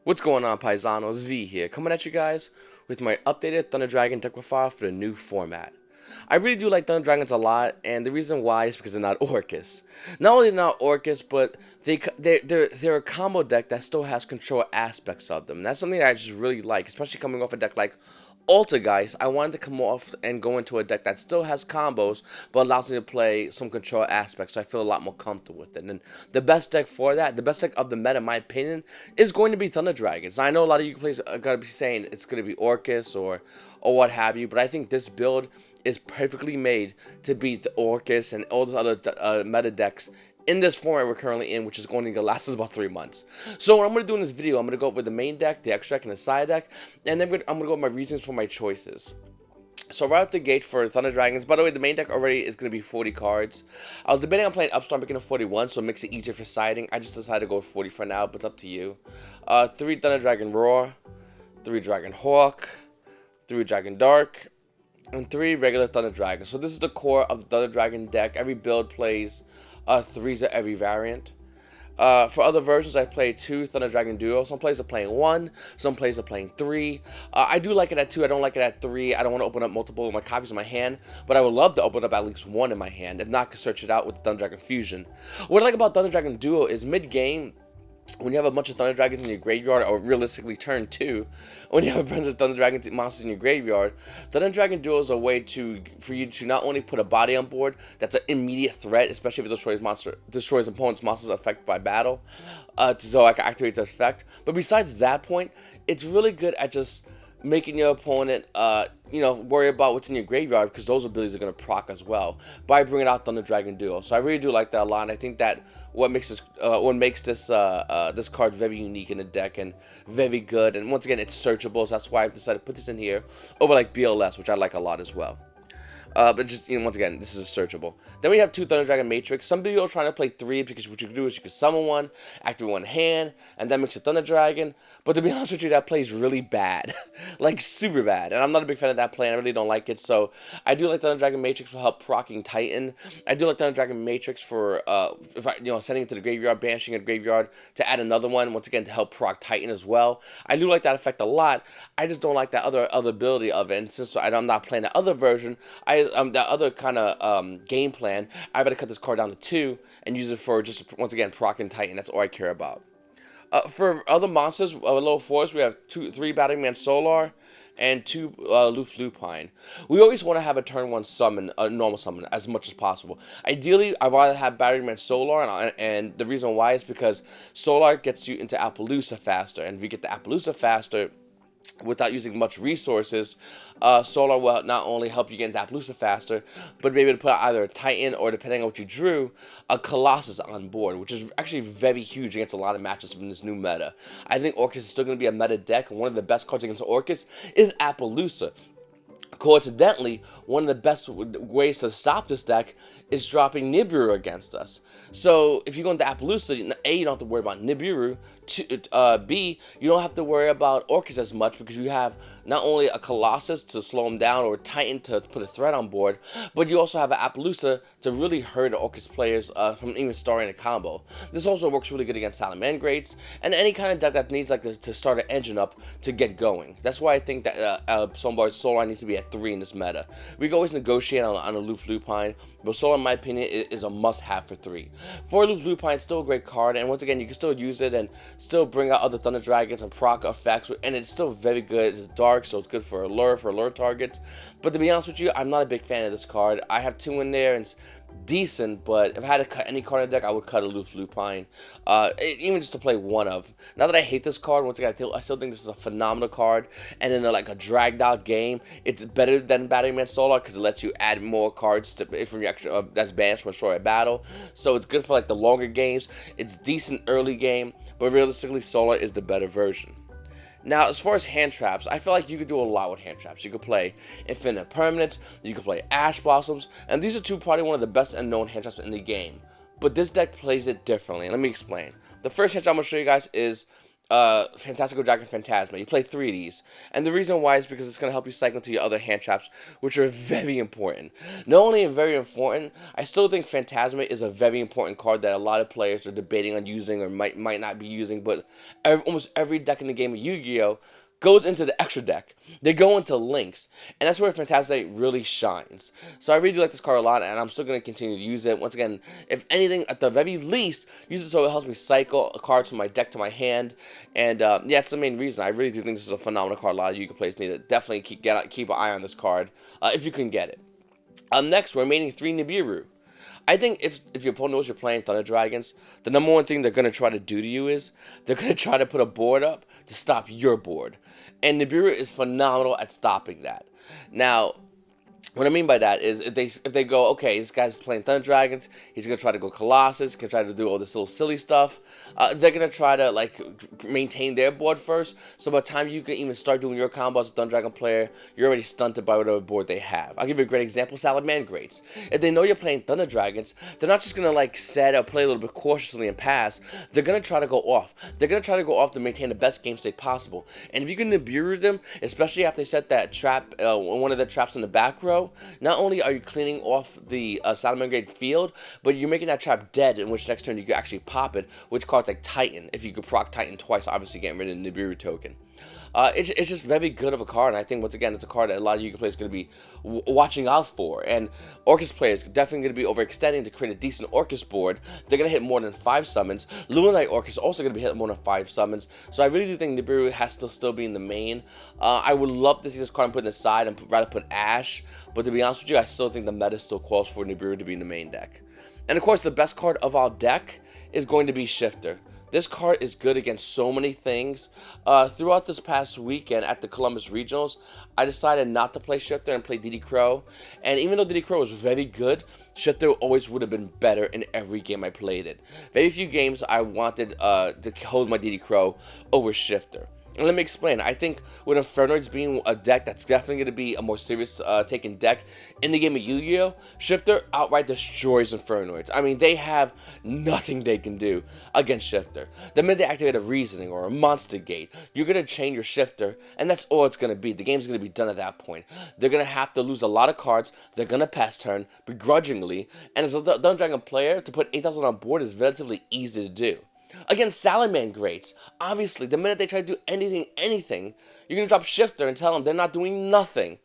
What's going on, Paisanos? V here, coming at you guys with my updated Thunder Dragon deck profile for the new format. I really do like Thunder Dragons a lot, and the reason why is because they're not Orcus. Not only not Orcus, but they're a combo deck that still has control aspects of them. And that's something that I just really like, especially coming off a deck like Altergeist. I wanted to come off and go into a deck that still has combos, but allows me to play some control aspects, so I feel a lot more comfortable with it. And the best deck for that, the best deck of the meta, in my opinion, is going to be Thunder Dragons. I know a lot of you players are going to be saying it's going to be Orcus or what have you, but I think this build is perfectly made to beat the Orcus and all those other meta decks in this format we're currently in, which is going to last us about 3 months. So what I'm going to do in this video, I'm going to go over the main deck, the extra deck, and the side deck, and then I'm going to go over my reasons for my choices. So right out the gate for Thunder Dragons, by the way, the main deck already is going to be 40 cards. I was debating on playing Upstart, making it 41, so it makes it easier for siding. I just decided to go with 40 for now, but it's up to you. 3 Thunder Dragon Roar, 3 Dragon Hawk, 3 Dragon Dark, and 3 regular Thunder Dragons. So this is the core of the Thunder Dragon deck. Every build plays 3s of every variant. For other versions, I play 2 Thunder Dragon Duo. Some players are playing 1, some players are playing 3. I do like it at 2, I don't like it at 3. I don't want to open up multiple of my copies in my hand, but I would love to open up at least 1 in my hand. If not, I can search it out with Thunder Dragon Fusion. What I like about Thunder Dragon Duo is mid-game, when you have a bunch of Thunder Dragons in your graveyard, or realistically turn 2, when you have a bunch of Thunder Dragons monsters in your graveyard, Thunder Dragon Duo is a way for you to not only put a body on board that's an immediate threat, especially if it destroys opponents' monsters affected by battle, so I can activate the effect. But besides that point, it's really good at just making your opponent, worry about what's in your graveyard, because those abilities are going to proc as well by bringing out Thunder Dragon Duo. So I really do like that a lot, and I think that what makes this this card very unique in the deck and very good. And once again, it's searchable, so that's why I've decided to put this in here over like BLS, which I like a lot as well. But just, once again, this is searchable. Then we have 2 Thunder Dragon Matrix. Some people are trying to play 3 because what you can do is you can summon one, activate one hand, and that makes a Thunder Dragon. But to be honest with you, that plays really bad. Like, super bad. And I'm not a big fan of that play, and I really don't like it. So, I do like Thunder Dragon Matrix for help proccing Titan. I do like Thunder Dragon Matrix for, sending it to the graveyard, banishing a graveyard to add another one, once again, to help proc Titan as well. I do like that effect a lot. I just don't like that other ability of it. And since I'm not playing the other version, that other kind of game plan, I better cut this card down to 2 and use it for just, once again, proc and Titan. That's all I care about. For other monsters, low 4s, we have 3 Battering Man Solar and 2 Lupine. We always want to have a turn 1 summon, a normal summon, as much as possible. Ideally, I'd rather have Battering Man Solar, and the reason why is because Solar gets you into Appaloosa faster, and if you get to Appaloosa faster, without using much resources, Solar will not only help you get into Appaloosa faster, but be able to put either a Titan or, depending on what you drew, a Colossus on board, which is actually very huge against a lot of matches in this new meta. I think Orcus is still going to be a meta deck, and one of the best cards against Orcus is Appaloosa. Coincidentally, one of the best ways to stop this deck is dropping Nibiru against us. So, if you go into Appaloosa, A, you don't have to worry about Nibiru, B, you don't have to worry about Orcus as much, because you have not only a Colossus to slow him down, or a Titan to put a threat on board, but you also have an Appaloosa to really hurt Orcus players from even starting a combo. This also works really good against Salamandrates, and any kind of deck that needs to start an engine up to get going. That's why I think that Sombar's Solar needs to be at 3 in this meta. We can always negotiate on a Lupine, but Solar, in my opinion, is a must-have for 3. 4 Lupine is still a great card, and once again, you can still use it and still bring out other Thunder Dragons and proc effects, and it's still very good. It's dark, so it's good for lure targets. But to be honest with you, I'm not a big fan of this card. I have 2 in there, and it's decent, but if I had to cut any card in the deck, I would cut a Lupine, even just to play one of. Not that I hate this card, once again, I still think this is a phenomenal card, and in a dragged out game, it's better than Battering Man Solar, because it lets you add more cards from your extra, that's banished from destroy a battle, so it's good for the longer games. It's decent early game, but realistically, Solar is the better version. Now, as far as hand traps, I feel like you could do a lot with hand traps. You could play Infinite Permanence, you could play Ash Blossoms, and these are probably one of the best and known hand traps in the game. But this deck plays it differently, and let me explain. The first hand trap I'm going to show you guys is Fantastical Dragon Phantasma. You play 3 of these. And the reason why is because it's going to help you cycle into your other hand traps, which are very important. Not only very important, I still think Phantasma is a very important card that a lot of players are debating on using or might not be using, but almost every deck in the game of Yu-Gi-Oh! Goes into the extra deck. They go into links, and that's where Phantasma really shines. So I really do like this card a lot, and I'm still going to continue to use it. Once again, if anything, at the very least, use it so it helps me cycle cards from my deck to my hand, and yeah, that's the main reason. I really do think this is a phenomenal card. A lot of Yu-Gi-Oh! Players need to definitely keep an eye on this card if you can get it. Next, remaining 3 Nibiru. I think if your opponent knows you're playing Thunder Dragons, the number one thing they're going to try to do to you is they're going to try to put a board up to stop your board. And Nibiru is phenomenal at stopping that. Now, what I mean by that is if they go, okay, this guy's playing Thunder Dragons, he's going to try to go Colossus, going to try to do all this little silly stuff, they're going to try to, like, maintain their board first, so by the time you can even start doing your combos as a Thunder Dragon player, you're already stunted by whatever board they have. I'll give you a great example, Salamangreats. If they know you're playing Thunder Dragons, they're not just going to, like, set or play a little bit cautiously and pass, they're going to try to go off. They're going to try to go off to maintain the best game state possible, and if you can Nibiru them, especially after they set that trap, one of the traps in the back row, not only are you cleaning off the Salamangreat field, but you're making that trap dead, in which next turn you can actually pop it, which cards like Titan, if you could proc Titan twice, obviously getting rid of the Nibiru token. It's just very good of a card, and I think, once again, it's a card that a lot of Yu-Gi-Oh! Players are going to be watching out for, and Orcus players are definitely going to be overextending to create a decent Orcus board. They're going to hit more than 5 summons. Luminite Orcus is also going to be hitting more than 5 summons, so I really do think Nibiru has to still be in the main. I would love to see this card and put it aside and rather put Ash, but to be honest with you, I still think the meta still calls for Nibiru to be in the main deck. And of course, the best card of our deck is going to be Shifter. This card is good against so many things. Throughout this past weekend at the Columbus Regionals, I decided not to play Shifter and play Diddy Crow. And even though Diddy Crow was very good, Shifter always would have been better in every game I played it. Very few games I wanted to hold my Diddy Crow over Shifter. And let me explain. I think with Infernoids being a deck that's definitely going to be a more serious taking deck in the game of Yu-Gi-Oh!, Shifter outright destroys Infernoids. I mean, they have nothing they can do against Shifter. The minute they activate a Reasoning or a Monster Gate, you're going to chain your Shifter, and that's all it's going to be. The game's going to be done at that point. They're going to have to lose a lot of cards. They're going to pass turn begrudgingly, and as a Thunder Dragon player, to put 8,000 on board is relatively easy to do. Against Salamangreats, obviously, the minute they try to do anything, you're going to drop Shifter and tell them they're not doing nothing.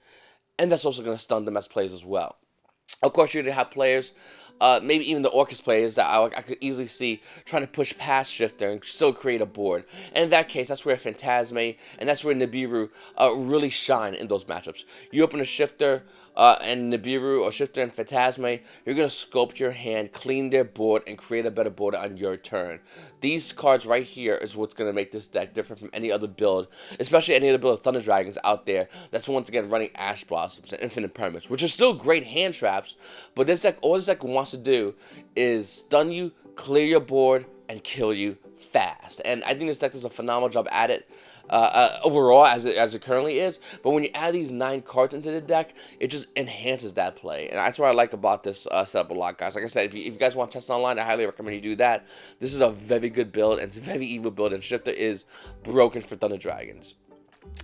And that's also going to stun them as players as well. Of course, you're going to have players, maybe even the Orcus players, that I could easily see trying to push past Shifter and still create a board. And in that case, that's where Phantasma and that's where Nibiru really shine in those matchups. You open a Shifter and Nibiru, or Shifter and Phantasma, you're going to sculpt your hand, clean their board, and create a better board on your turn. These cards right here is what's going to make this deck different from any other build, especially any other build of Thunder Dragons out there that's once again running Ash Blossoms and Infinite Pyramids, which are still great hand traps, but this deck, all this deck wants to do is stun you, clear your board, and kill you fast. And I think this deck does a phenomenal job at it. Overall, as it currently is, but when you add these 9 cards into the deck, it just enhances that play, and that's what I like about this setup a lot, guys. Like I said, if you guys want to test online, I highly recommend you do that. This is a very good build, and it's a very evil build, and Shifter is broken for Thunder Dragons.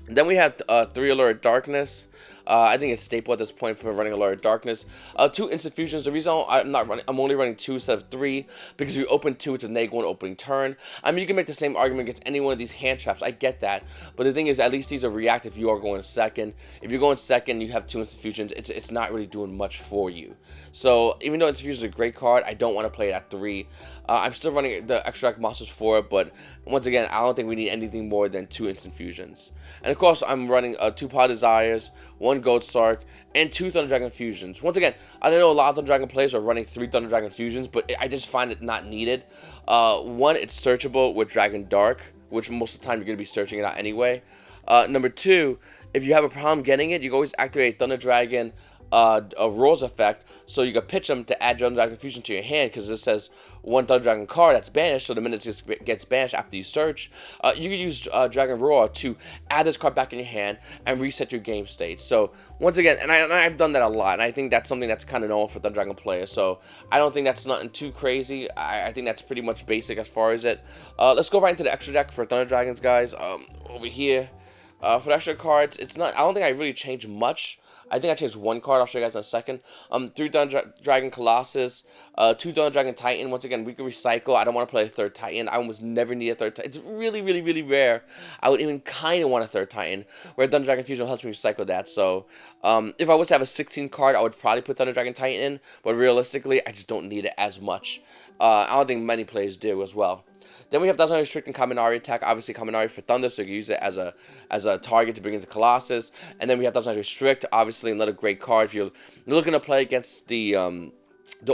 And then we have 3 Allure Darkness. I think it's staple at this point for running Allure Darkness. 2 Instant Fusions. The reason I'm only running 2 instead of 3, because if you open 2, it's a -1 opening turn. I mean, you can make the same argument against any one of these hand traps. I get that, but the thing is, at least these are react if you are going second. If you're going second, you have 2 Instant Fusions. It's not really doing much for you. So even though Instant Fusion is a great card, I don't want to play it at 3. I'm still running the Extract Monsters for it, but once again, I don't think we need anything more than 2 Instant Fusions. And of course, I'm running 2 Pod Desires, 1 Gold Sark, and 2 Thunder Dragon Fusions. Once again, I know a lot of Thunder Dragon players are running 3 Thunder Dragon Fusions, but I just find it not needed. 1, it's searchable with Dragon Dark, which most of the time you're going to be searching it out anyway. Number 2, if you have a problem getting it, you can always activate Thunder Dragon a Rolls effect, so you can pitch them to add Thunder Dragon Fusion to your hand, because it says one Thunder Dragon card that's banished, so the minute it just gets banished after you search, you can use Dragon Roar to add this card back in your hand and reset your game state. So once again, and I've done that a lot, and I think that's something that's kind of known for Thunder Dragon players, so I don't think that's nothing too crazy. I think that's pretty much basic as far as it. Let's go right into the extra deck for Thunder Dragons, guys. Over here, for the extra cards, it's not, I don't think I really changed much. I think I changed one card. I'll show you guys in a second. 3 Thunder Dragon Colossus, 2 Thunder Dragon Titan. Once again, we can recycle. I don't want to play a third Titan. I almost never need a third Titan. It's really, really, really rare. I would even kind of want a third Titan, where Thunder Dragon Fusion helps me recycle that. So, if I was to have a 16 card, I would probably put Thunder Dragon Titan in. But realistically, I just don't need it as much. I don't think many players do as well. Then we have Thousand Restrict and Kaminari attack. Obviously, Kaminari for Thunder, so you can use it as a target to bring into Colossus. And then we have Thousand Restrict, obviously another great card if you're looking to play against the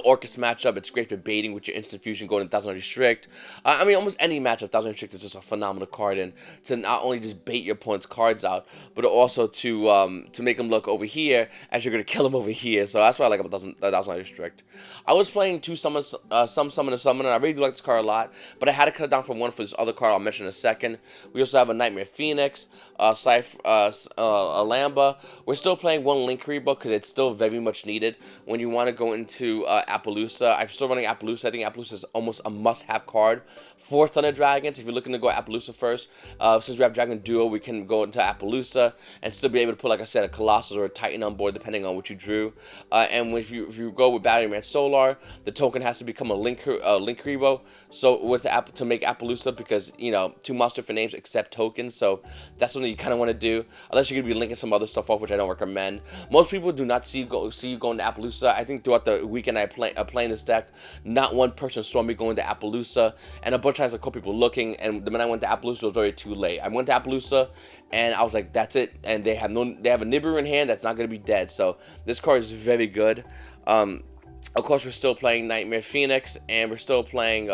Orcus matchup. It's great for baiting with your instant fusion going to Thousand Restrict. I mean, almost any matchup, Thousand Restrict is just a phenomenal card, and to not only just bait your opponent's cards out, but also to make them look over here as you're gonna kill them over here. So that's what I like about Thousand Restrict. I was playing two summons, some summon and summon, and I really do like this card a lot, but I had to cut it down from one for this other card I'll mention in a second. We also have a Nightmare Phoenix, a Lamba. We're still playing one Link Rebo because it's still very much needed when you want to go into Appaloosa. I'm still running Appaloosa. I think Appaloosa is almost a must-have card for Thunder Dragons. If you're looking to go Appaloosa first, since we have Dragon Duo, we can go into Appaloosa and still be able to put, like I said, a Colossus or a Titan on board, depending on what you drew. And if you go with Battery Man Solar, the token has to become a Link Rebo. So with the to make Appaloosa, because you know, 2 monster for names accept tokens, so that's something you kind of want to do, unless you're gonna be linking some other stuff off, which I don't recommend. Most people do not see you going to Appaloosa. I think throughout the weekend playing this deck, not one person saw me going to Appaloosa, and a bunch of times I caught people looking, and the minute I went to Appaloosa, it was already too late. I went to Appaloosa, and I was like, that's it. And they have a Nibiru in hand that's not gonna be dead. So this card is very good. Of course, we're still playing Nightmare Phoenix, and we're still playing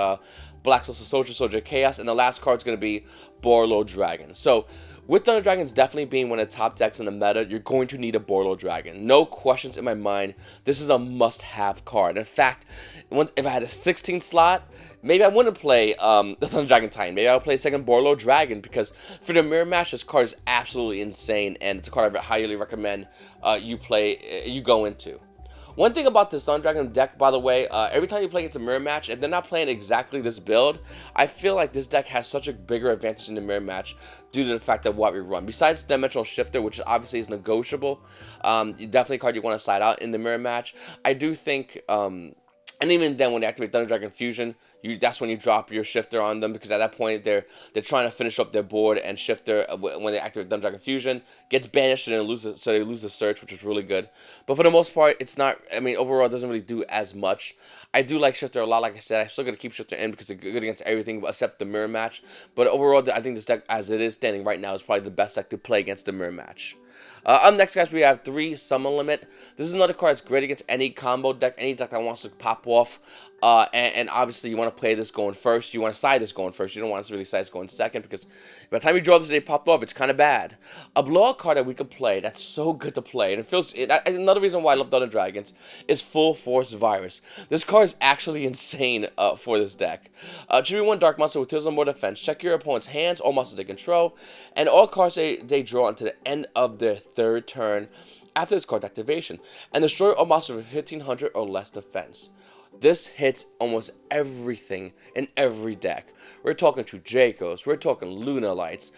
Black Social Soldier Chaos, and the last card's going to be Borlo Dragon. So, with Thunder Dragons definitely being one of the top decks in the meta, you're going to need a Borlo Dragon. No questions in my mind. This is a must-have card. In fact, if I had a 16 slot, maybe I wouldn't play the Thunder Dragon Titan. Maybe I would play second Borlo Dragon, because for the mirror match, this card is absolutely insane, and it's a card I highly recommend you go into. One thing about this Thunder Dragon deck, by the way, every time you play against a mirror match, if they're not playing exactly this build, I feel like this deck has such a bigger advantage in the mirror match due to the fact of what we run. Besides Dimensional Shifter, which obviously is negotiable, definitely a card you want to side out in the mirror match. I do think, and even then when they activate Thunder Dragon Fusion, that's when you drop your Shifter on them, because at that point they're trying to finish up their board, and Shifter, when they activate Thunder Dragon Fusion, gets banished and they lose the search, which is really good. But for the most part, it's not, I mean, overall it doesn't really do as much. I do like Shifter a lot, like I said. I'm still going to keep Shifter in because it's good against everything except the mirror match. But overall, I think this deck, as it is standing right now, is probably the best deck to play against the mirror match. Up next, guys, we have 3 Summon Limit. This is another card that's great against any combo deck, any deck that wants to pop off. And obviously, you want to play this going first. You want to side this going first. You don't want to really side this going second, because by the time you draw this, they popped off, it's kind of bad. A blowout card that we could play that's so good to play, and it feels. Another reason why I love Thunder Dragons is Full Force Virus. This card is actually insane for this deck. Choose 1 Dark Monster with 2 or more defense. Check your opponent's hands, all monsters they control, and all cards they draw until the end of their 3rd turn after this card's activation, and destroy all monsters with 1500 or less defense. This hits almost everything in every deck. We're talking to Dracos, we're talking Luna Lights,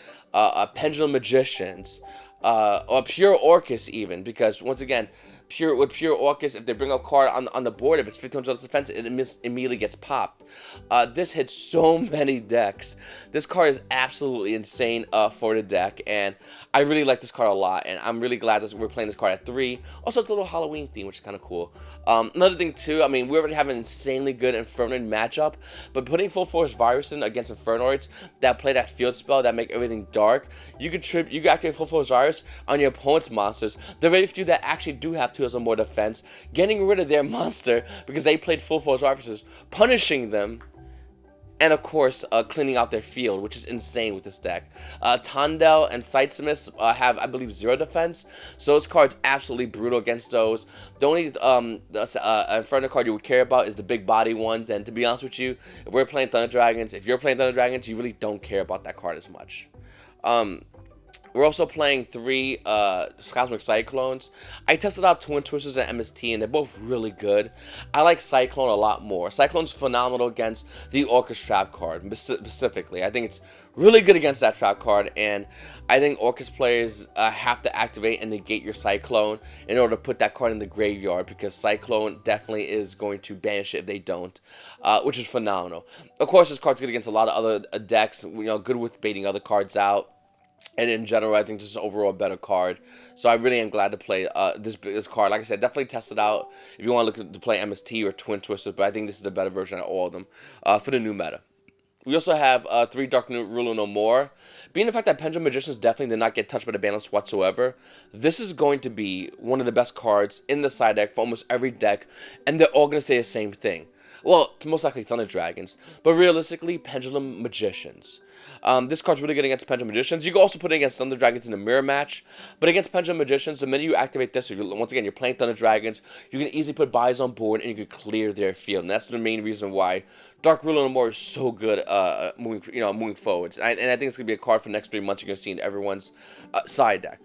Pendulum Magicians, or Pure Orcus even, because once again, with Pure Orcus, if they bring a card on the board, if it's 1500 defense, it immediately gets popped. This hits so many decks. This card is absolutely insane for the deck, and I really like this card a lot, and I'm really glad that we're playing this card at 3. Also, it's a little Halloween theme, which is kind of cool. Another thing, too, I mean, we already have an insanely good Infernoid matchup, but putting Full Force Virus in against Infernoids that play that field spell that make everything dark, you can activate Full Force Virus on your opponent's monsters. The very few that actually do have 2 or more defense, getting rid of their monster because they played Full Force Viruses, punishing them and of course cleaning out their field, which is insane with this deck. Tondel and Sightsmiths have, I believe, 0 defense, so those cards absolutely brutal against those. The only Inferno card you would care about is the big body ones, and to be honest with you, if we're playing Thunder Dragons, if you're playing Thunder Dragons, you really don't care about that card as much. We're also playing 3 Cosmic Cyclones. I tested out Twin Twisters and MST, and they're both really good. I like Cyclone a lot more. Cyclone's phenomenal against the Orcus Trap card, specifically. I think it's really good against that Trap card, and I think Orcus players have to activate and negate your Cyclone in order to put that card in the graveyard, because Cyclone definitely is going to banish it if they don't, which is phenomenal. Of course, this card's good against a lot of other decks, good with baiting other cards out. And in general, I think this is overall a better card. So I really am glad to play this card. Like I said, definitely test it out if you want to look to play MST or Twin Twisters. But I think this is the better version of all of them for the new meta. We also have 3 Dark Ruler No More. Being the fact that Pendulum Magicians definitely did not get touched by the ban list whatsoever, this is going to be one of the best cards in the side deck for almost every deck. And they're all going to say the same thing. Well, most likely Thunder Dragons. But realistically, Pendulum Magicians. This card's really good against Pendulum Magicians. You can also put it against Thunder Dragons in a mirror match. But against Pendulum Magicians, the minute you activate this, once again, you're playing Thunder Dragons, you can easily put buys on board and you can clear their field. And that's the main reason why Dark Ruler No More is so good moving forward. And I think it's going to be a card for the next 3 months you're going to see in everyone's side deck.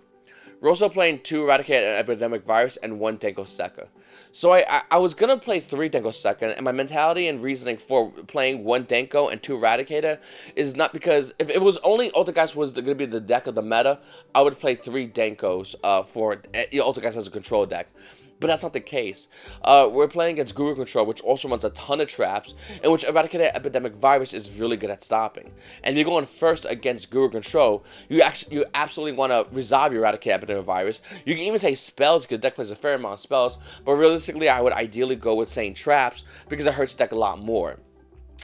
We're also playing 2 Eradicate an Epidemic Virus and 1 Denko Sekka. So I was going to play 3 Denko Sekka, and my mentality and reasoning for playing 1 Denko and 2 Eradicator is not because, if it was only Ultigeist was going to be the deck of the meta, I would play 3 Denkos for Ultigeist as a control deck. But that's not the case. We're playing against Guru Control, which also runs a ton of traps, and which Eradicate Epidemic Virus is really good at stopping. And if you're going first against Guru Control, you absolutely want to resolve your Eradicate Epidemic Virus. You can even say spells, because the deck plays a fair amount of spells, but realistically, I would ideally go with saying traps, because it hurts the deck a lot more.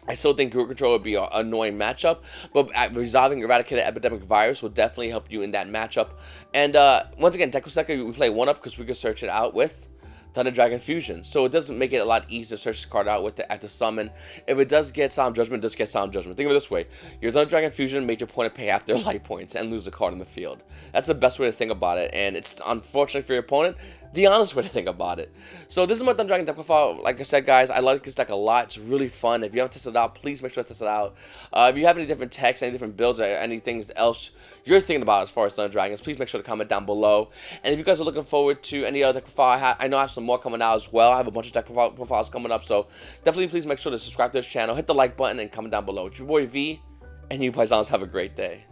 I still think Guru Control would be an annoying matchup, but resolving Eradicated Epidemic Virus will definitely help you in that matchup. And once again, Denko Sekka, we play 1 of because we can search it out with Thunder Dragon Fusion. So it doesn't make it a lot easier to search this card out with the active summon. If it does get Solemn Judgment, it does get Solemn Judgment. Think of it this way. Your Thunder Dragon Fusion made your opponent pay half their life points and lose a card in the field. That's the best way to think about it, and it's unfortunate for your opponent, the honest way to think about it. So this is my Thunder Dragon deck profile. Like I said, guys, I like this deck a lot. It's really fun. If you haven't tested it out, please make sure to test it out. If you have any different techs, any different builds, or anything else you're thinking about as far as Thunder Dragons, please make sure to comment down below. And if you guys are looking forward to any other deck profile, I know I have some more coming out as well. I have a bunch of deck profiles coming up, so definitely please make sure to subscribe to this channel, hit the like button, and comment down below. It's your boy V, and you Paisanos have a great day.